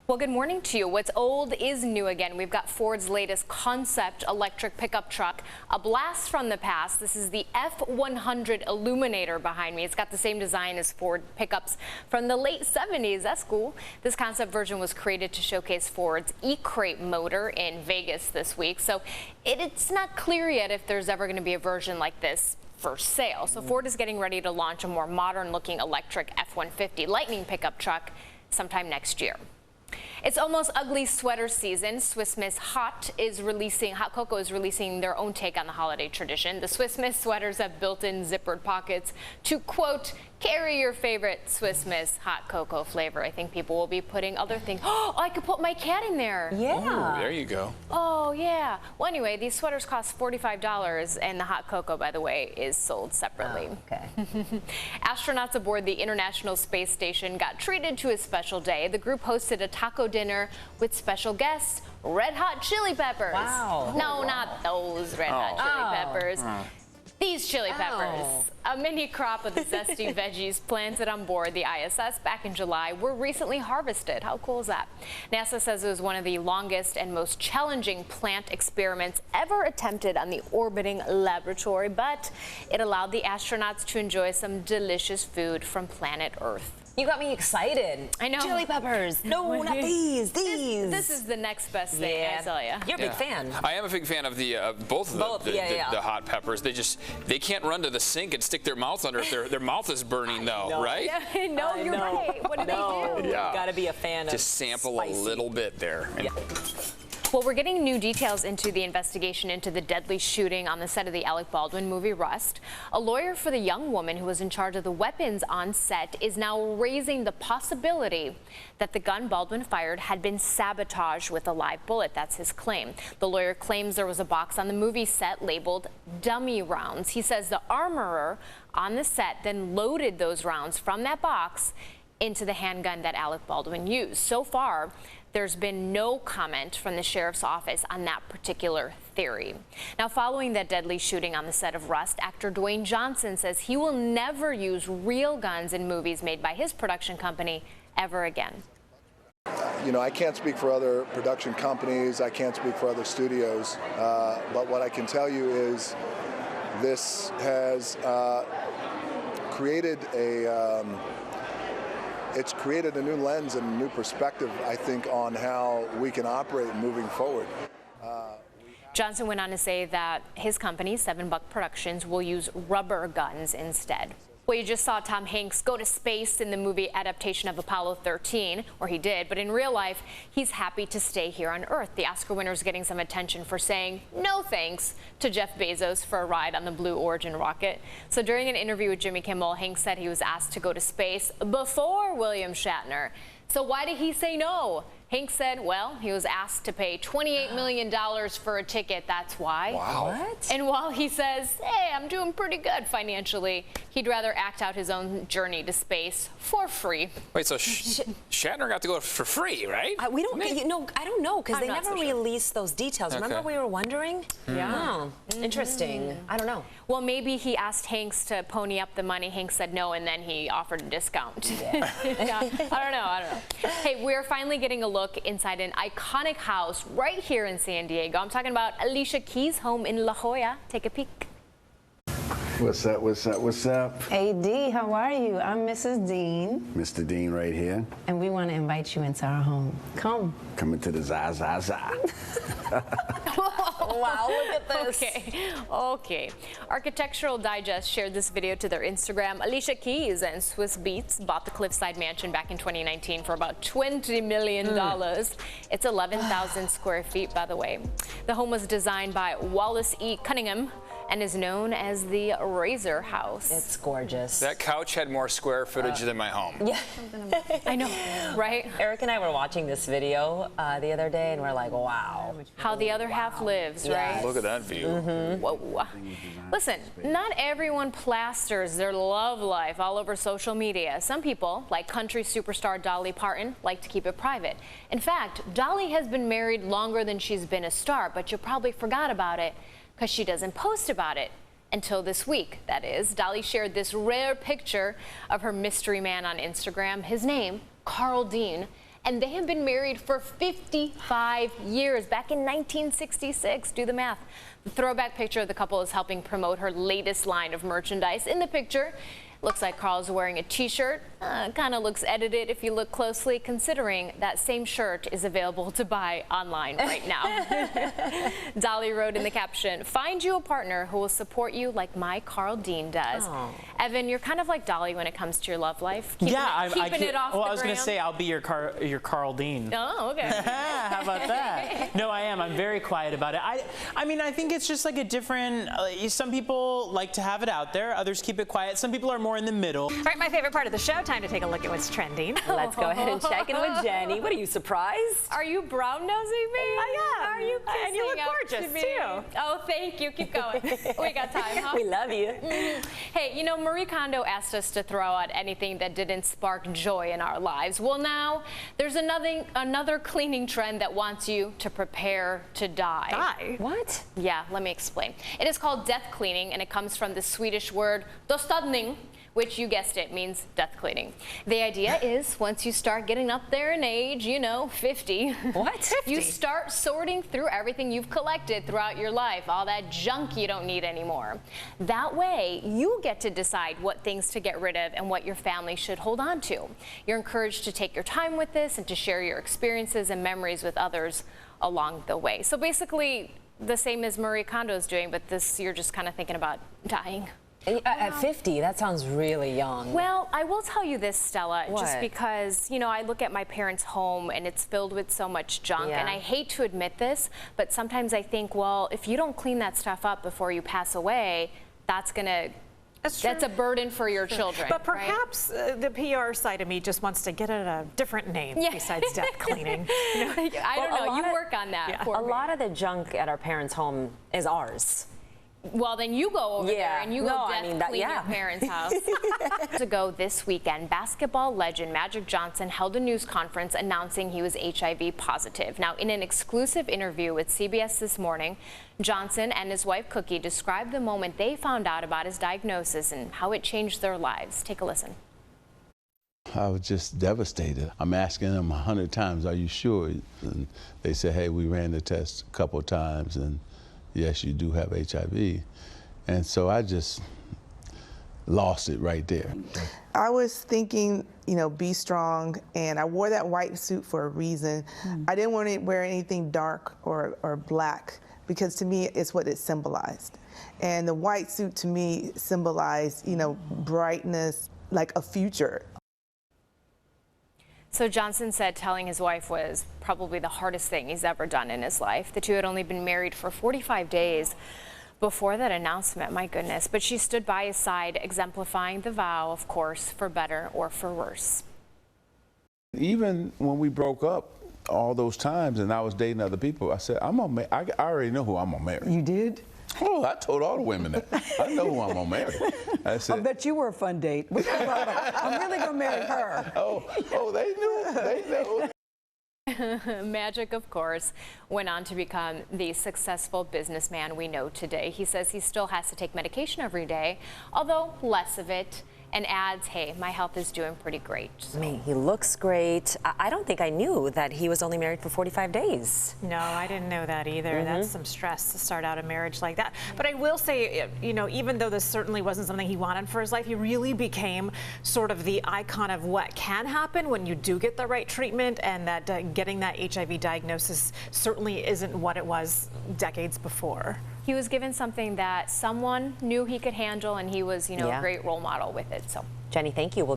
Well, good morning to you. What's old is new again. We've got Ford's latest concept electric pickup truck, a blast from the past. This is the F100 Illuminator behind me. It's got the same design as Ford pickups from the late 70s. That's cool. This concept version was created to showcase Ford's E-Crate motor in Vegas this week. So it's not clear yet if there's ever going to be a version like this for sale. So Ford is getting ready to launch a more modern-looking electric F-150 Lightning pickup truck sometime next year. It's almost ugly sweater season. Swiss Miss Hot Cocoa is releasing their own take on the holiday tradition. The Swiss Miss sweaters have built-in zippered pockets to, quote, carry your favorite Swiss Miss Hot Cocoa flavor. I think people will be putting other things. Oh, I could put my cat in there. Yeah. Oh, there you go. Oh, yeah. Well, anyway, these sweaters cost $45, and the hot cocoa, by the way, is sold separately. Oh, okay. Astronauts aboard the International Space Station got treated to a special day. The group hosted a taco dinner with special guests, Red Hot Chili Peppers. Wow. No, not those Red Hot Chili Peppers. These chili peppers. A mini crop of the zesty veggies planted on board the ISS back in July were recently harvested. How cool is that? NASA says it was one of the longest and most challenging plant experiments ever attempted on the orbiting laboratory, but it allowed the astronauts to enjoy some delicious food from planet Earth. You got me excited. I know. Chili peppers. No, not these. These. This is the next best thing, I tell you. You're a big fan. I am a big fan of the both of the hot peppers. They can't run to the sink and stick their mouth under it. Their mouth is burning though, right? Yeah, no, you're right. What do they do? Yeah. You got to be a fan of just sample spicy. a little bit there. Yeah. Well, we're getting new details into the investigation into the deadly shooting on the set of the Alec Baldwin movie Rust. A lawyer for the young woman who was in charge of the weapons on set is now raising the possibility that the gun Baldwin fired had been sabotaged with a live bullet. That's his claim. The lawyer claims there was a box on the movie set labeled dummy rounds. He says the armorer on the set then loaded those rounds from that box into the handgun that Alec Baldwin used. So far, there's been no comment from the sheriff's office on that particular theory. Now, following that deadly shooting on the set of Rust, actor Dwayne Johnson says he will never use real guns in movies made by his production company ever again. You know, I can't speak for other production companies, I can't speak for other studios, but what I can tell you is this has created it's created a new lens and a new perspective, I think, on how we can operate moving forward. Johnson went on to say that his company, 7 Buck Productions, will use rubber guns instead. Well, you just saw Tom Hanks go to space in the movie adaptation of Apollo 13, or he did, but in real life, he's happy to stay here on Earth. The Oscar winner is getting some attention for saying no thanks to Jeff Bezos for a ride on the Blue Origin rocket. So during an interview with Jimmy Kimmel, Hanks said he was asked to go to space before William Shatner. So why did he say no? Hanks said, well, he was asked to pay $28 million for a ticket, that's why. Wow. What? And while he says, hey, I'm doing pretty good financially, he'd rather act out his own journey to space for free. Wait, so Shatner got to go for free, right? We don't, I don't know, because they never so sure. released those details. Okay. Remember we were wondering? Yeah. Oh, interesting. I don't know. Well, maybe he asked Hanks to pony up the money. Hanks said no, and then he offered a discount. Yeah. Yeah. I don't know. Hey, we're finally getting a look inside an iconic house right here in San Diego. I'm talking about Alicia Keys' home in La Jolla. Take a peek. What's up, what's up, what's up? AD, how are you? I'm Mrs. Dean. Mr. Dean right here. And we want to invite you into our home. Come. Coming to the Zaza. Wow, look at this. Okay. Architectural Digest shared this video to their Instagram. Alicia Keys and Swiss Beats bought the Cliffside Mansion back in 2019 for about $20 million. It's 11,000 square feet, by the way. The home was designed by Wallace E. Cunningham and is known as the Razor House. It's gorgeous. That couch had more square footage than my home. Yeah. I know, right? Eric and I were watching this video the other day, and we're like, wow. How the other half lives, right? Look at that view. Whoa. Listen, not everyone plasters their love life all over social media. Some people, like country superstar Dolly Parton, like to keep it private. In fact, Dolly has been married longer than she's been a star, but you probably forgot about it because she doesn't post about it. Until this week, that is. Dolly shared this rare picture of her mystery man on Instagram. His name, Carl Dean, and they have been married for 55 years, back in 1966. Do the math. The throwback picture of the couple is helping promote her latest line of merchandise. In the picture, looks like Carl's wearing a t-shirt. Kind of looks edited if you look closely, considering that same shirt is available to buy online right now. Dolly wrote in the caption, "Find you a partner who will support you like my Carl Dean does." Oh. Evan, you're kind of like Dolly when it comes to your love life. Keeping it off the I was gram. going to say I'll be your Carl Dean. Oh, okay. How about that? No, I am. I'm very quiet about it. I mean, I think it's just like a different. Some people like to have it out there. Others keep it quiet. Some people are more in the middle. All right, my favorite part of the show. Time to take a look at what's trending. Let's go ahead and check in with Jenny. What are you, surprised? Are you brown nosing me? I am. Are you kissing And you look up gorgeous, to me? too. Oh, thank you. Keep going. We got time, huh? We love you. Hey, you know, Marie Kondo asked us to throw out anything that didn't spark joy in our lives. Well, now there's another cleaning trend that wants you to prepare to die. Die? What? Yeah, let me explain. It is called death cleaning, and it comes from the Swedish word dostadning, which, you guessed it, means death cleaning. The idea is once you start getting up there in age, you know, 50. What? 50? You start sorting through everything you've collected throughout your life, all that junk you don't need anymore. That way, you get to decide what things to get rid of and what your family should hold on to. You're encouraged to take your time with this and to share your experiences and memories with others along the way. So basically, the same as Marie Kondo's doing, but this, you're just kind of thinking about dying. At 50, that sounds really young. Well, I will tell you this, Stella, What? just because, you know, I look at my parents' home and it's filled with so much junk, Yeah. and I hate to admit this, but sometimes I think, well, if you don't clean that stuff up before you pass away, that's a burden for your children. But perhaps the PR side of me just wants to get it a different name besides death cleaning. You know? I don't know. You work on that for A me. lot of the junk at our parents' home is ours. Well, then you go over there and you go clean your parents' house. Ago this weekend, basketball legend Magic Johnson held a news conference announcing he was HIV positive. Now, in an exclusive interview with CBS This Morning, Johnson and his wife Cookie described the moment they found out about his diagnosis and how it changed their lives. Take a listen. I was just devastated. I'm asking them 100 times, "Are you sure?" And they said, "Hey, we ran the test a couple of times, and yes, you do have HIV." And so I just lost it right there. I was thinking, you know, be strong, and I wore that white suit for a reason. I didn't want to wear anything dark or black, because to me, it's what it symbolized. And the white suit to me symbolized, you know, brightness, like a future. So Johnson said telling his wife was probably the hardest thing he's ever done in his life. The two had only been married for 45 days before that announcement, my goodness. But she stood by his side, exemplifying the vow, of course, for better or for worse. Even when we broke up all those times and I was dating other people, I said, I already know who I'm gonna marry. You did? Oh, I told all the women that. I know who I'm gonna marry. I said, I bet you were a fun date. I'm really gonna marry her. Oh, they knew. Magic, of course, went on to become the successful businessman we know today. He says he still has to take medication every day, although less of it, and adds, "Hey, my health is doing pretty great." So. I mean, he looks great. I don't think I knew that he was only married for 45 days. No, I didn't know that either. That's some stress to start out a marriage like that. But I will say, you know, even though this certainly wasn't something he wanted for his life, he really became sort of the icon of what can happen when you do get the right treatment, and that getting that HIV diagnosis certainly isn't what it was decades before. He was given something that someone knew he could handle, and he was, you know, a great role model with it. So, Jenny, thank you.